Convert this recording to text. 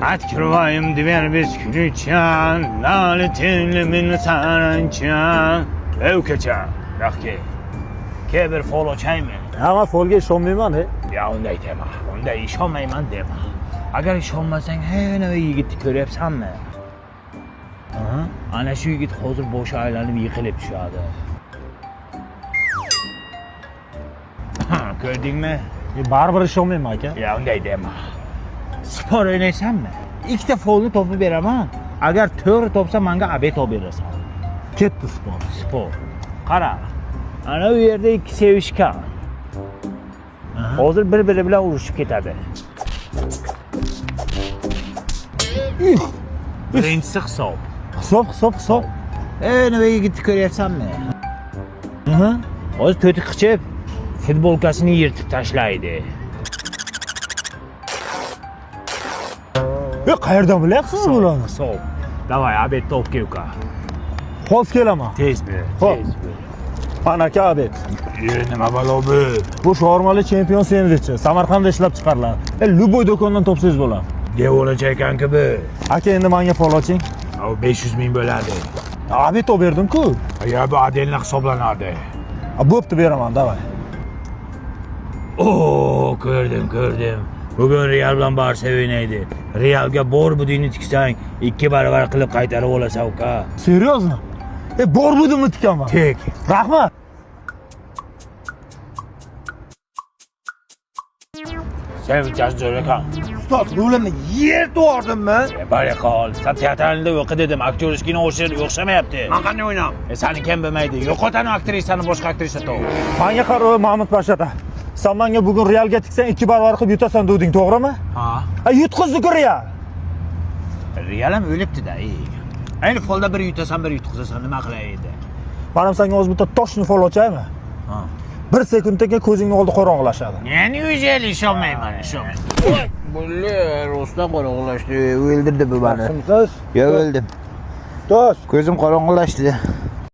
Открываем дверь без ключа, налетели мы на саранча. Ukacha, yaxki. Keber fol ochaymi? Ama folga ishonmayman. Ya unday dema. Unday ishonmayman dema. Agar ishonmasang, ana yigitni ko'ryapsanmi? Ana shu yigit hozir boshi aylanib yiqilib tushadi. Ko'rdingmi? Baribir ishonmayman aka. Ya unday dema. Spor o'ynaysanmi? Ikkita folni topib beraman. Agar to'g'ri topsa menga obed olib berasan. Ketdi spor. Spor. Qara. Ana u yerda ikki sevishgan. Hozir bir-biri bilan urushib ketadi. Birinchisi hisob. Hisob. Nima yigitni ko'ryapsanmi? Hozir to'tiq qichib futbolkasini yirtib tashlaydi. Qayerdan bilyapsiz bularni? Hisob. Davay, obed top kelka. Hozir kelaman. Tez ber. Mana aka obed. Nima balo bu? Bu shawarmali chempion sendvichi Samarqandda ishlab chiqariladi. Luboy do'kondan topsangiz bo'ladi. Deb olacak ekanki bu. Aka endi menga fol oching. O 500 ming bo'ladi. Obed olib berdim-ku. Ya bu adelni hisoblanadi. Bo'pti, beraman, davay. Ko'rdim. Bugun Real bilan Barsa o'ynaydi. Realga bor budingni tiksang, 2 barobar qilib qaytarib olasan uka. Seriozmi? Bor budimni tikaman. Tek. Rahmat. Sen jazzo'r ekan. Ustoz, rolimni yer to'rdimmi? Bari qol. Sen teatralda o'qi dedim, aktyorskini o'xshamayapti. Men qanday o'ynam? Seni kim bilmaydi? Yo'qotani aktrisani boshqa aktrisa top. Menga qaro Mahmud Pashata. Sen menga bugun Realga tiksang 2 barobar qilib yutasan deding, to'g'rimi? Ha. Yutqizdi-ku Real. Real ham o'libdi-da. Ayni folda bir yutasan, bir yutqizasan, nima qilay edi? Men ham senga o'z bitta toshni fol ochaymi? Ha. 1 sekunddan keyin ko'zingning oldi qorong'ilashadi. Yani o'zeli ishonmayman, Bular rostdan qorong'ilashdi. O'ldirdi bu beni. Yaxshimisiz? Yo, o'ldim. Ustoz, Ko'zim qorong'ilashdi.